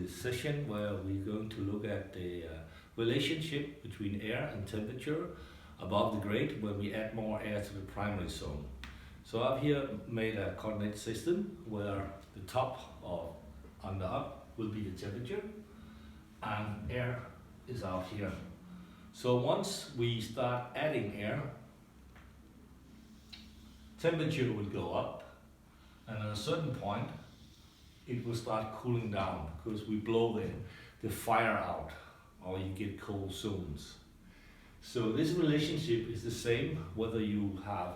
this session where we're going to look at the relationship between air and temperature above the grate when we add more air to the primary zone. So I've here made a coordinate system where the top or on the up will be the temperature and air is out here. So once we start adding air, temperature will go up, and at a certain point it will start cooling down because we blow the fire out, or you get cold zones. So this relationship is the same whether you have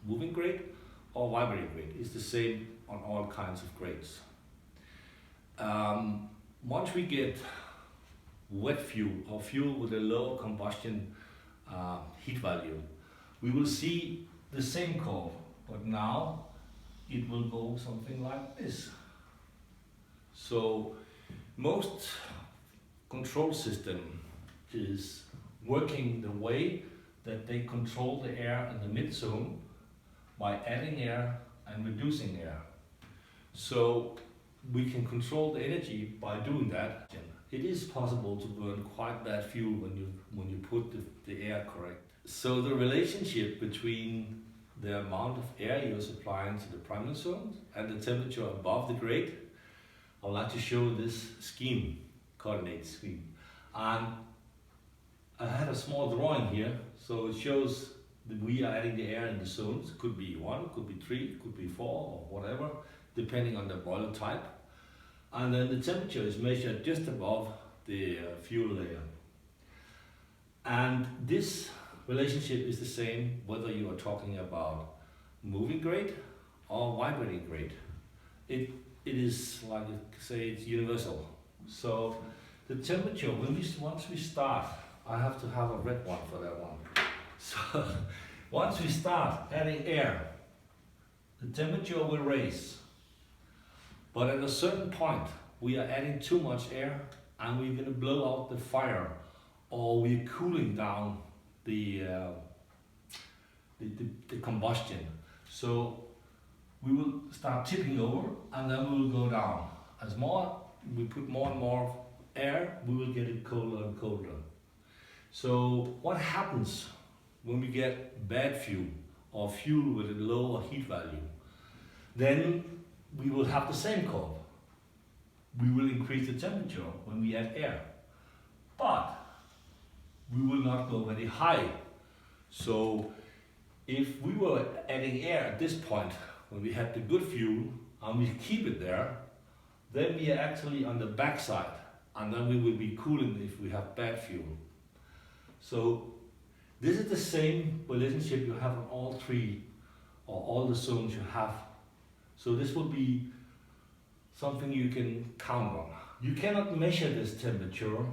moving grate or vibrating grate. It's the same on all kinds of grates. Once we get wet fuel or fuel with a lower combustion heat value, we will see the same curve, but now it will go something like this. So most control system is working the way that they control the air in the mid zone by adding air and reducing air. So we can control the energy by doing that. It is possible to burn quite bad fuel when you put the air correct. So the relationship between the amount of air you're supplying to the primary zone and the temperature above the grate, I would like to show this scheme, coordinate scheme. And I had a small drawing here, so it shows that we are adding the air in the zones. It could be 1, could be 3, could be 4, or whatever, depending on the boiler type. And then the temperature is measured just above the fuel layer. And this relationship is the same whether you are talking about moving grate or vibrating grate. It is like, say, it's universal. So the temperature, once we start, I have to have a red one for that one. So once we start adding air, the temperature will raise. But at a certain point, we are adding too much air and we're going to blow out the fire, or we're cooling down the combustion. So we will start tipping over and then we will go down. As we put more and more air, we will get it colder and colder. So what happens when we get bad fuel or fuel with a lower heat value? Then we will have the same curve. We will increase the temperature when we add air, but we will not go very high. So if we were adding air at this point when we had the good fuel and we keep it there, then we are actually on the back side, and then we will be cooling if we have bad fuel. So this is the same relationship you have on all three or all the zones you have. So this will be something you can count on. You cannot measure this temperature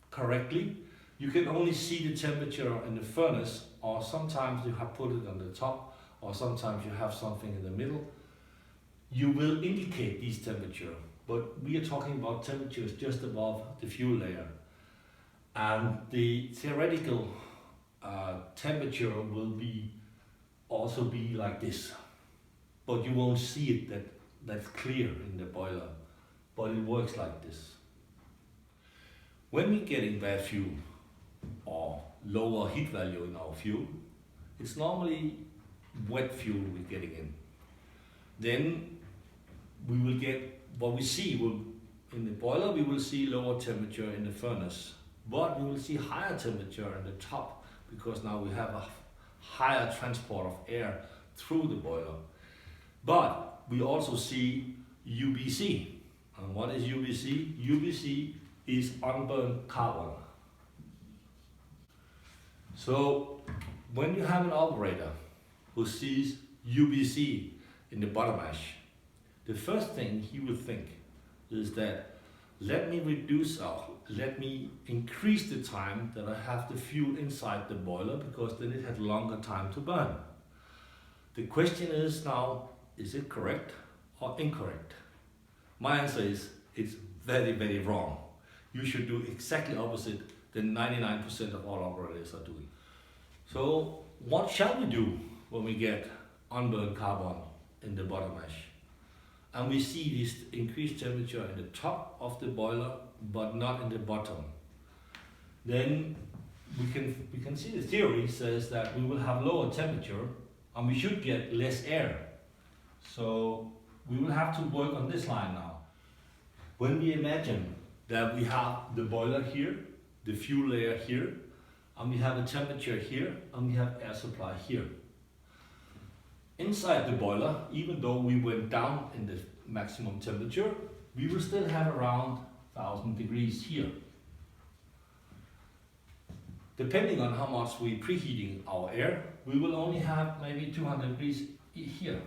correctly. You can only see the temperature in the furnace, or sometimes you have put it on the top, or sometimes you have something in the middle. You will indicate these temperatures, but we are talking about temperatures just above the fuel layer. And the theoretical temperature will also be like this. But you won't see it that's clear in the boiler, but it works like this. When we're getting bad fuel or lower heat value in our fuel, it's normally wet fuel we're getting in. Then we will get what we see. In the boiler we will see lower temperature in the furnace, but we will see higher temperature in the top because now we have a higher transport of air through the boiler. But we also see UBC. And what is UBC? UBC is unburned carbon. So when you have an operator who sees UBC in the bottom ash, the first thing he will think is that let me increase the time that I have the fuel inside the boiler, because then it had longer time to burn. The question is now, is it correct or incorrect? My answer is it's very, very wrong. You should do exactly opposite than 99% of all operators are doing. So what shall we do when we get unburned carbon in the bottom ash? and we see this increased temperature in the top of the boiler but not in the bottom, then we can see the theory says that we will have lower temperature and we should get less air. So we will have to work on this line now. When we imagine that we have the boiler here, the fuel layer here, and we have a temperature here, and we have air supply here. Inside the boiler, even though we went down in the maximum temperature, we will still have around 1000 degrees here. Depending on how much we preheating our air, we will only have maybe 200 degrees here,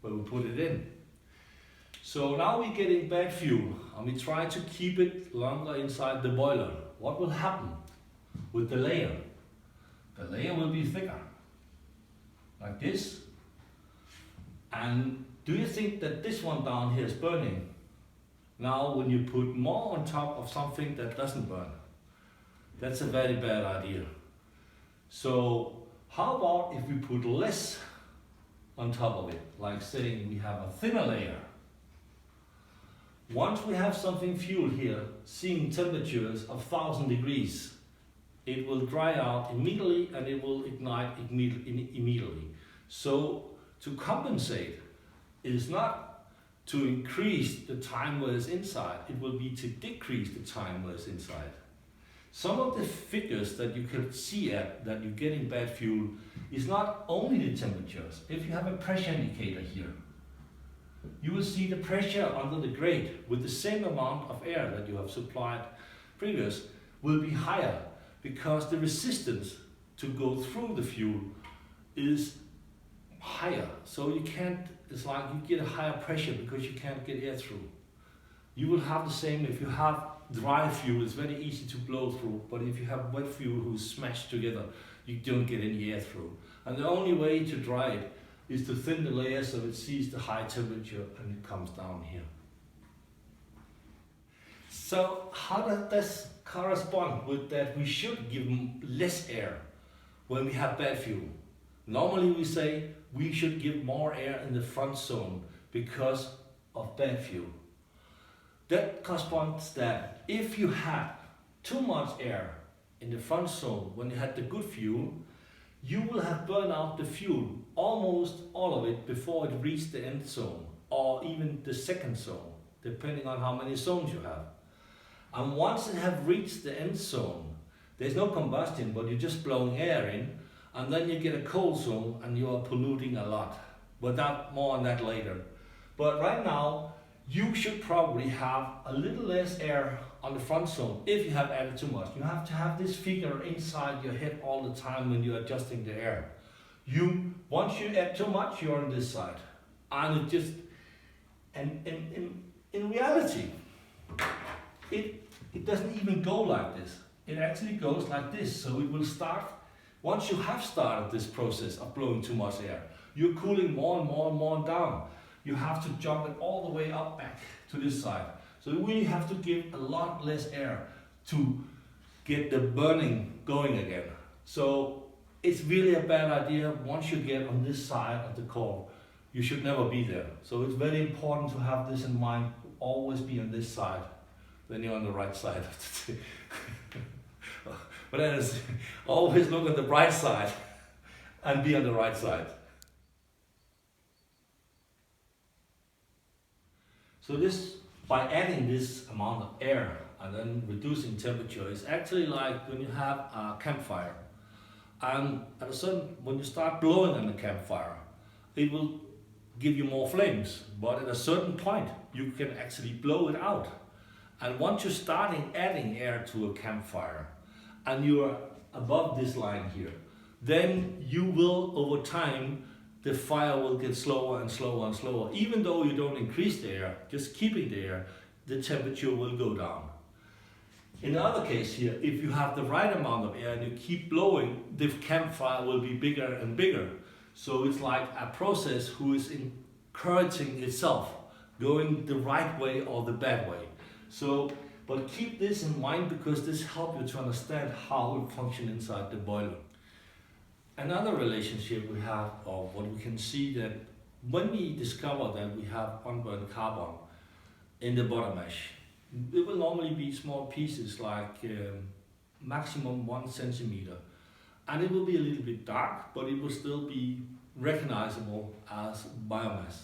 where we put it in. So now we're getting bad fuel, and we try to keep it longer inside the boiler. What will happen with the layer? The layer will be thicker, like this. And do you think that this one down here is burning? Now when you put more on top of something that doesn't burn, that's a very bad idea. So how about if we put less on top of it, like saying we have a thinner layer. Once we have something fuel here, seeing temperatures of 1000 degrees, it will dry out immediately and it will ignite immediately. So to compensate is not to increase the time where it's inside, it will be to decrease the time where it's inside. Some of the figures that you can see at that you're getting bad fuel is not only the temperatures. If you have a pressure indicator here, you will see the pressure under the grate with the same amount of air that you have supplied previous will be higher because the resistance to go through the fuel is higher. So you can't, it's like you get a higher pressure because you can't get air through. You will have the same if you have dry fuel, it's very easy to blow through, but if you have wet fuel who's smashed together, you don't get any air through. And the only way to dry it is to thin the layer so it sees the high temperature and it comes down here. So how does this correspond with that we should give less air when we have bad fuel? Normally we say we should give more air in the front zone because of bad fuel. That corresponds that if you had too much air in the front zone when you had the good fuel, you will have burned out the fuel, almost all of it, before it reached the end zone, or even the second zone, depending on how many zones you have. And once it have reached the end zone, there's no combustion, but you're just blowing air in, and then you get a cold zone and you are polluting a lot. But more on that later. But right now, you should probably have a little less air on the front zone if you have added too much. You have to have this figure inside your head all the time when you're adjusting the air. Once you add too much, you're on this side. And in reality, it doesn't even go like this. It actually goes like this. So it will start, once you have started this process of blowing too much air, you're cooling more and more and more down. You have to jump it all the way up back to this side. So you really have to give a lot less air to get the burning going again. So it's really a bad idea. Once you get on this side of the core, you should never be there. So it's very important to have this in mind. Always be on this side. Then you're on the right side of the thing. But that is, always look at the bright side and be on the right side. So this, by adding this amount of air and then reducing temperature, is actually like when you have a campfire. And at a certain, when you start blowing on the campfire, it will give you more flames. But at a certain point, you can actually blow it out. And once you're starting adding air to a campfire, and you're above this line here, then you will, over time, the fire will get slower and slower and slower. Even though you don't increase the air, just keeping the air, the temperature will go down. In the other case here, if you have the right amount of air and you keep blowing, the campfire will be bigger and bigger. So it's like a process who is encouraging itself, going the right way or the bad way. So, but keep this in mind because this helps you to understand how it functions inside the boiler. Another relationship we have, or what we can see, that when we discover that we have unburned carbon in the bottom ash, it will normally be small pieces like maximum 1 centimeter. And it will be a little bit dark, but it will still be recognizable as biomass.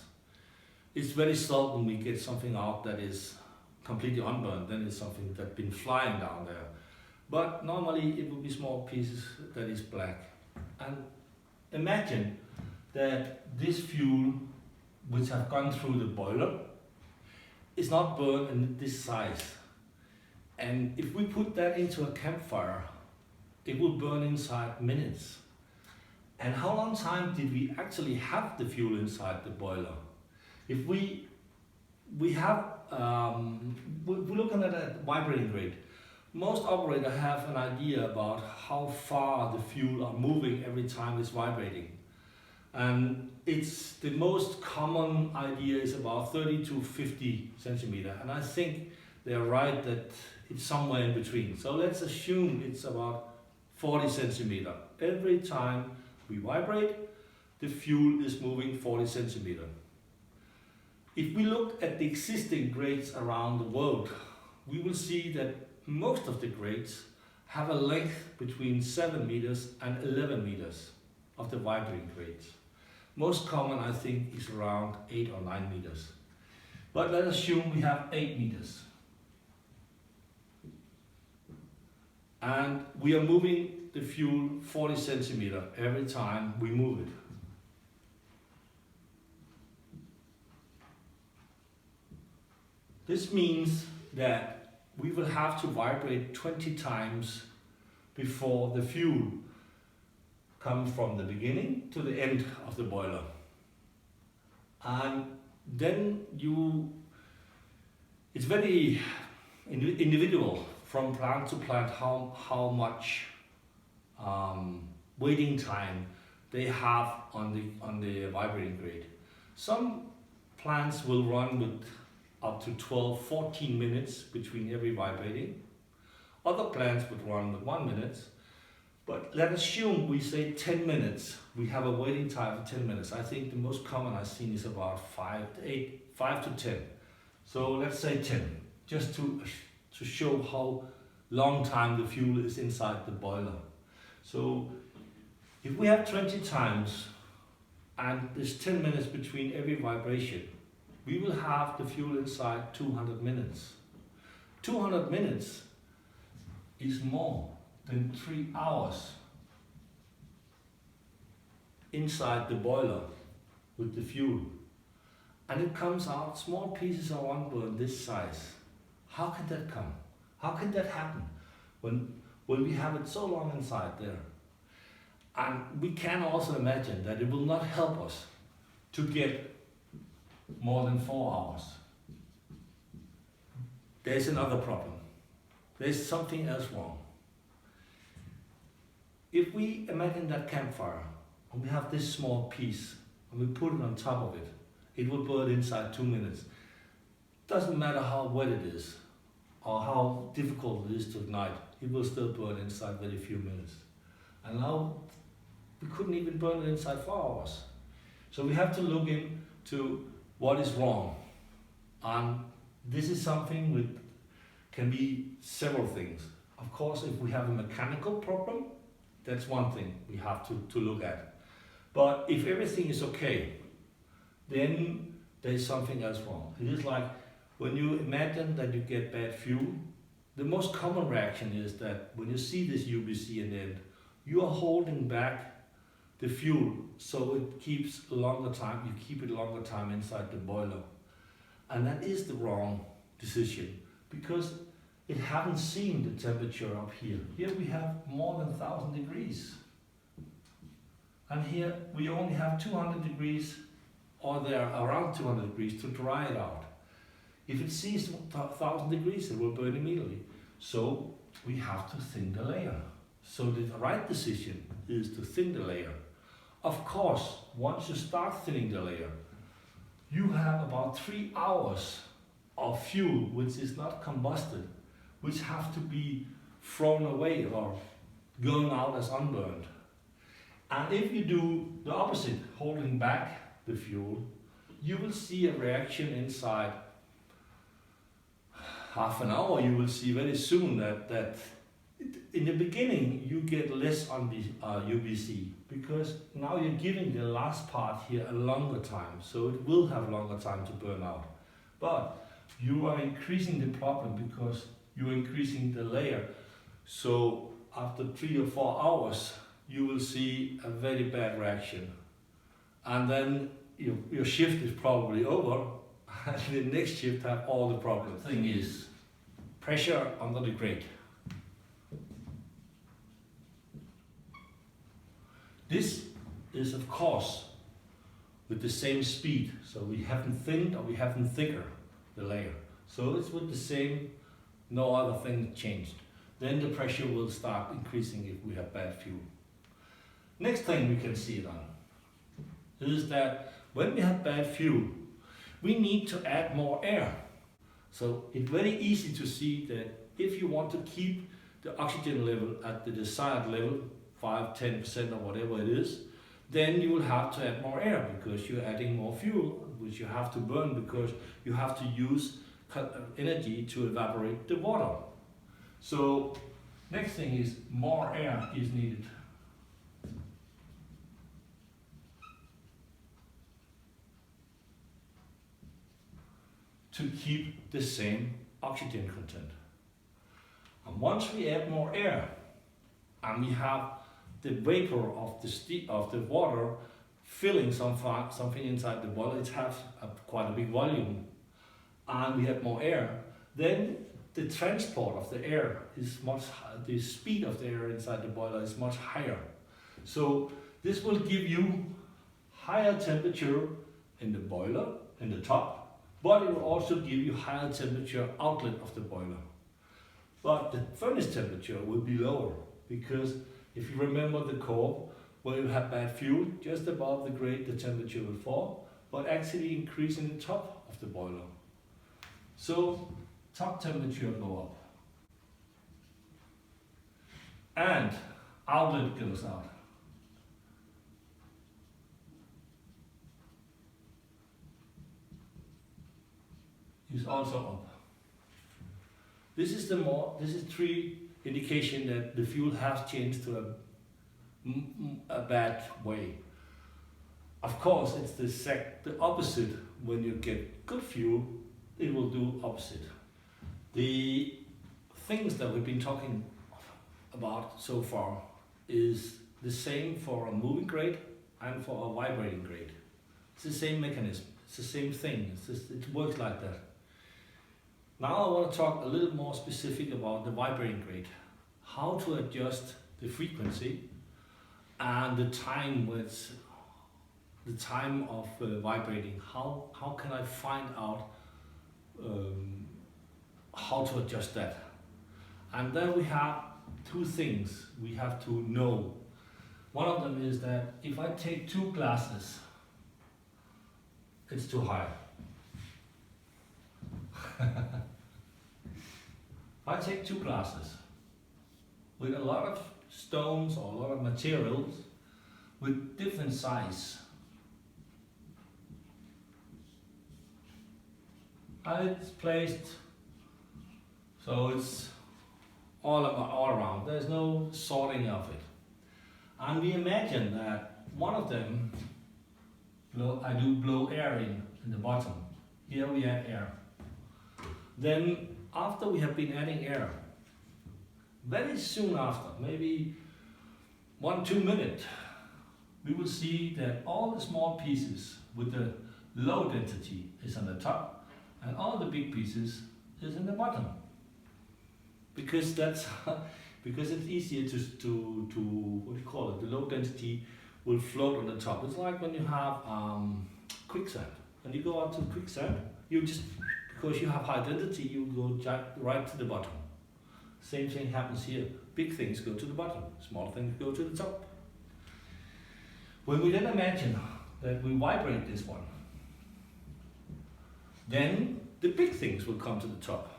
It's very seldom we get something out that is completely unburned, then it's something that's been flying down there. But normally it will be small pieces that is black. And imagine that this fuel, which have gone through the boiler, is not burned in this size. And if we put that into a campfire, it will burn inside minutes. And how long time did we actually have the fuel inside the boiler? If we're looking at a vibrating rate. Most operators have an idea about how far the fuel are moving every time it's vibrating. And it's the most common idea is about 30 to 50 centimeter. And I think they're right that it's somewhere in between. So let's assume it's about 40 centimeter. Every time we vibrate, the fuel is moving 40 centimeter. If we look at the existing grates around the world, we will see that most of the grates have a length between 7 meters and 11 meters of the vibrating grates. Most common, I think, is around 8 or 9 meters. But let's assume we have 8 meters. And we are moving the fuel 40 centimeter every time we move it. This means that we will have to vibrate 20 times before the fuel comes from the beginning to the end of the boiler. And then it's very individual from plant to plant how much waiting time they have on the vibrating grate. Some plants will run with up to 12-14 minutes between every vibrating. Other plants would run with 1 minute. But let's assume we say 10 minutes. We have a waiting time of 10 minutes. I think the most common I've seen is about 5 to 10. So let's say 10, just to show how long time the fuel is inside the boiler. So if we have 20 times and there's 10 minutes between every vibration, we will have the fuel inside 200 minutes. 200 minutes is more than 3 hours inside the boiler with the fuel. And it comes out small pieces of unburned this size. How can that come? How can that happen when we have it so long inside there? And we can also imagine that it will not help us to get more than 4 hours. There's another problem. There's something else wrong. If we imagine that campfire and we have this small piece and we put it on top of it, it will burn inside 2 minutes. Doesn't matter how wet it is or how difficult it is to ignite, it will still burn inside very few minutes. And now we couldn't even burn it inside 4 hours. So we have to look into what is wrong. And this is something which can be several things. Of course, if we have a mechanical problem, that's one thing we have to look at. But if everything is okay, then there's something else wrong. It is like when you imagine that you get bad fuel, the most common reaction is that when you see this UBC in the end, you are holding back the fuel so it keeps a longer time, you keep it a longer time inside the boiler. And that is the wrong decision because it hasn't seen the temperature up here. Here we have more than 1,000 degrees. And here we only have 200 degrees or there around 200 degrees to dry it out. If it sees 1,000 degrees, it will burn immediately. So we have to thin the layer. So the right decision is to thin the layer. Of course, once you start thinning the layer, you have about 3 hours of fuel which is not combusted, which have to be thrown away or going out as unburned. And if you do the opposite, holding back the fuel, you will see a reaction inside half an hour. You will see very soon that in the beginning you get less on the UBC, because now you're giving the last part here a longer time, so it will have longer time to burn out. But you are increasing the problem because you're increasing the layer. So after 3 or 4 hours, you will see a very bad reaction. And then your shift is probably over, and the next shift have all the problems. The thing is, pressure under the grate. This is of course with the same speed, so we haven't thinned or we haven't thicker the layer. So it's with the same, no other thing changed. Then the pressure will start increasing if we have bad fuel. Next thing we can see it on is that when we have bad fuel, we need to add more air. So it's very easy to see that if you want to keep the oxygen level at the desired level, 5–10% or whatever it is, then you will have to add more air because you're adding more fuel, which you have to burn because you have to use energy to evaporate the water. So next thing is more air is needed. To keep the same oxygen content. And once we add more air and we have the vapor of the water filling something inside the boiler, it has quite a big volume, and we have more air, then the transport of the air is the speed of the air inside the boiler is much higher. So this will give you higher temperature in the boiler, in the top, but it will also give you higher temperature outlet of the boiler. But the furnace temperature will be lower, because if you remember the curve, where you have bad fuel, just above the grate the temperature will fall, but actually increase in the top of the boiler. So top temperature go up. And outlet goes out. Is also up. This is 3 indication that the fuel has changed to a bad way. Of course, it's the opposite. When you get good fuel, it will do opposite. The things that we've been talking about so far is the same for a moving grate and for a vibrating grate. It's the same mechanism. It's the same thing. It works like that. Now I want to talk a little more specific about the vibrating grate. How to adjust the frequency and the time of vibrating. How can I find out how to adjust that? And then we have 2 things we have to know. One of them is that if I take 2 glasses, it's too high. If I take 2 glasses with a lot of stones or a lot of materials with different size, and it's placed so it's all around, there's no sorting of it, and we imagine that one of them, I do blow air in the bottom. Here we add air. Then after we have been adding air, very soon after, maybe 1–2 minutes, we will see that all the small pieces with the low density is on the top, and all the big pieces is in the bottom. Because because it's easier to what do you call it? The low density will float on the top. It's like when you have quicksand. When you go out to quicksand, you just, because you have high density, you go right to the bottom. Same thing happens here. Big things go to the bottom, small things go to the top. When we then imagine that we vibrate this one, then the big things will come to the top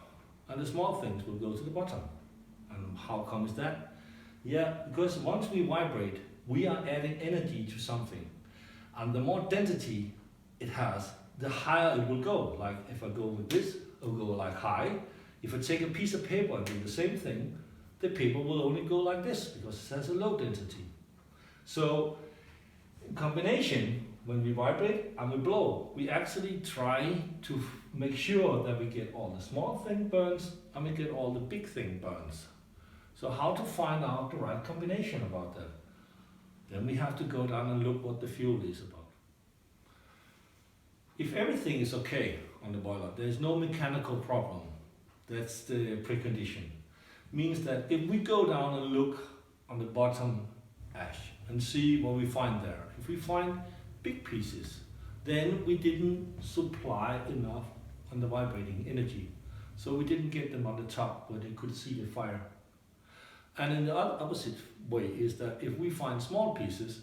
and the small things will go to the bottom. And how come is that? Yeah, because once we vibrate, we are adding energy to something. And the more density it has, the higher it will go. Like if I go with this, it will go like high. If I take a piece of paper and do the same thing, the paper will only go like this because it has a low density. So in combination, when we vibrate and we blow, we actually try to make sure that we get all the small thing burns and we get all the big thing burns. So how to find out the right combination about that? Then we have to go down and look what the fuel is about. If everything is okay on the boiler, there is no mechanical problem. That's the precondition. Means that if we go down and look on the bottom ash and see what we find there, if we find big pieces, then we didn't supply enough on the vibrating energy. So we didn't get them on the top where they could see the fire. And in the opposite way is that if we find small pieces,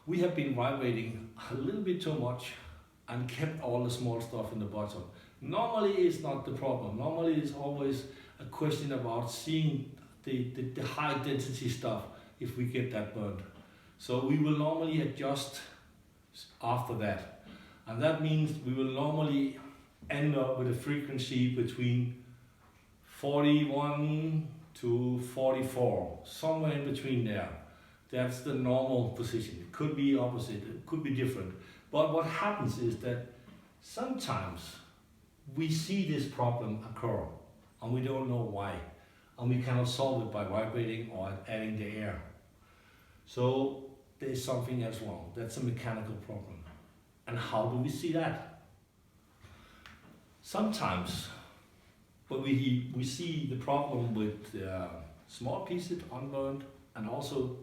we have been vibrating a little bit too much and kept all the small stuff in the bottom. Normally it's not the problem. Normally it's always a question about seeing the high density stuff if we get that burned. So we will normally adjust after that. And that means we will normally end up with a frequency between 41 to 44, somewhere in between there. That's the normal position. It could be opposite, it could be different. But what happens is that sometimes we see this problem occur and we don't know why. And we cannot solve it by vibrating or adding the air. So there's something else wrong. That's a mechanical problem. And how do we see that? Sometimes but we see the problem with small pieces unburned, and also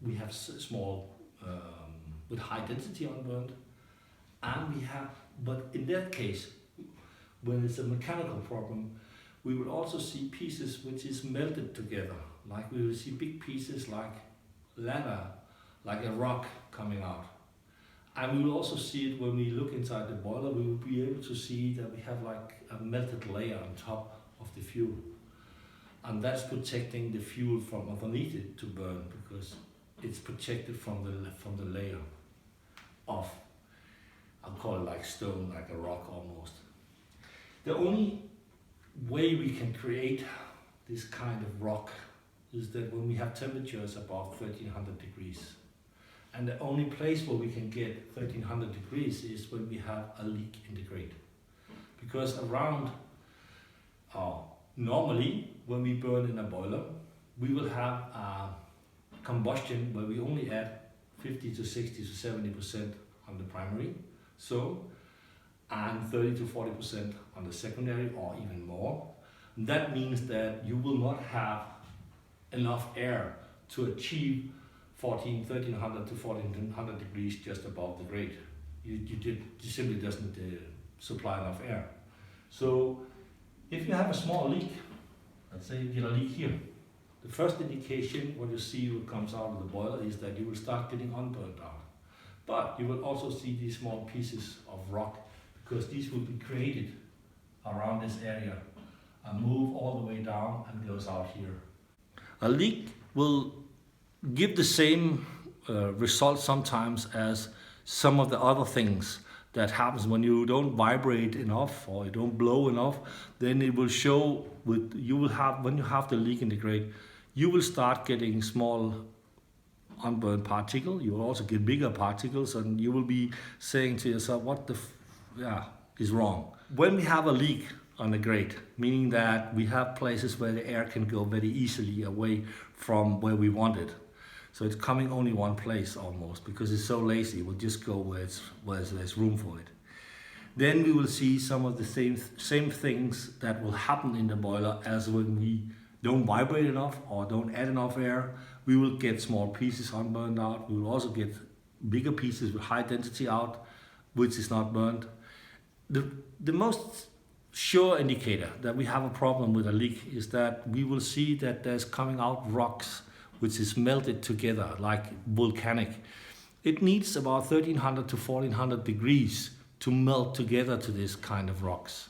we have small with high density unburned, and we have, but in that case, when it's a mechanical problem, we will also see pieces which is melted together, like we will see big pieces like lava, like a rock coming out. And we will also see it when we look inside the boiler. We will be able to see that we have like a melted layer on top of the fuel. And that's protecting the fuel from underneath it to burn, because it's protected from the layer of, I'll call it like stone, like a rock almost. The only way we can create this kind of rock is that when we have temperatures above 1300 degrees. And the only place where we can get 1300 degrees is when we have a leak in the grate. Because around, normally when we burn in a boiler, we will have a combustion where we only add 50 to 60 to 70% on the primary, so, and 30 to 40% on the secondary, or even more. That means that you will not have enough air to achieve 1300 to 1400 degrees just above the grate. You simply doesn't supply enough air. So if you have a small leak, let's say you get a leak here, the first indication what you see what comes out of the boiler is that you will start getting unburned out. But you will also see these small pieces of rock, because these will be created around this area and move all the way down and goes out here. A leak will give the same result sometimes as some of the other things that happens when you don't vibrate enough or you don't blow enough. Then it will show with when you have the leak in the grate, you will start getting small unburned particles. You will also get bigger particles, and you will be saying to yourself, what the is wrong? When we have a leak on the grate, meaning that we have places where the air can go very easily away from where we want it. So it's coming only one place almost, because it's so lazy, we'll just go where there's room for it. Then we will see some of the same things that will happen in the boiler as when we don't vibrate enough or don't add enough air. We will get small pieces unburned out. We will also get bigger pieces with high density out, which is not burned. The most sure indicator that we have a problem with a leak is that we will see that there's coming out rocks which is melted together like volcanic. It needs about 1300 to 1400 degrees to melt together to this kind of rocks.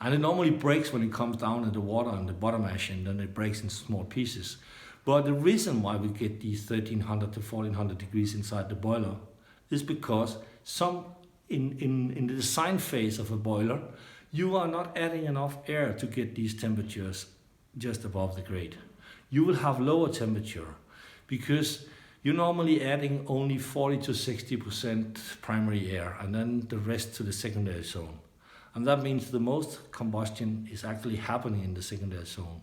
And it normally breaks when it comes down in the water and the bottom ash, and then it breaks in small pieces. But the reason why we get these 1300 to 1400 degrees inside the boiler is because in the design phase of a boiler, you are not adding enough air to get these temperatures just above the grate. You will have lower temperature because you're normally adding only 40 to 60% primary air and then the rest to the secondary zone. And that means the most combustion is actually happening in the secondary zone.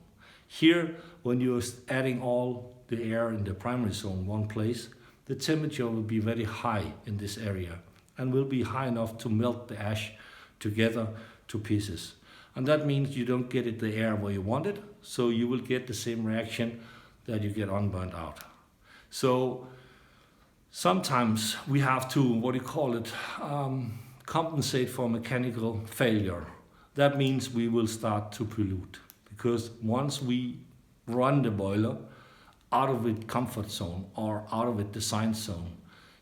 Here, when you're adding all the air in the primary zone one place, the temperature will be very high in this area and will be high enough to melt the ash together to pieces. And that means you don't get the air where you want it, so you will get the same reaction that you get unburnt out. So sometimes we have to, compensate for mechanical failure. That means we will start to pollute, because once we run the boiler out of its comfort zone or out of its design zone,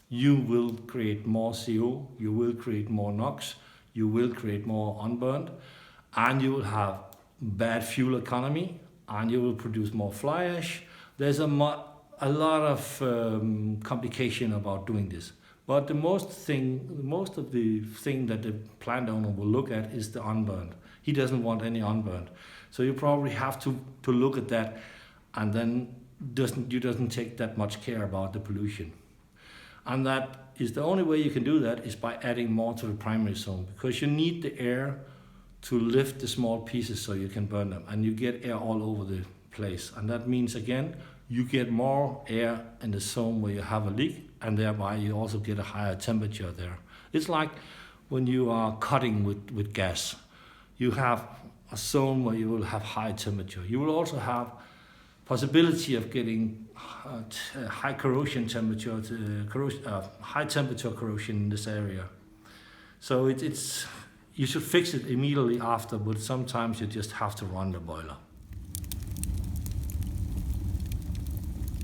you will create more CO, you will create more NOx, you will create more unburned, and you will have bad fuel economy, and you will produce more fly ash. There's a lot of complication about doing this. But the most of the thing that the plant owner will look at is the unburned. He doesn't want any unburned. So you probably have to look at that, and then you doesn't take that much care about the pollution. And that is the only way you can do that is by adding more to the primary zone, because you need the air to lift the small pieces so you can burn them, and you get air all over the place. And that means, again, you get more air in the zone where you have a leak, and thereby you also get a higher temperature there. It's like when you are cutting with gas. You have a zone where you will have high temperature. You will also have possibility of getting high corrosion temperature, high temperature corrosion in this area. So you should fix it immediately after, but sometimes you just have to run the boiler.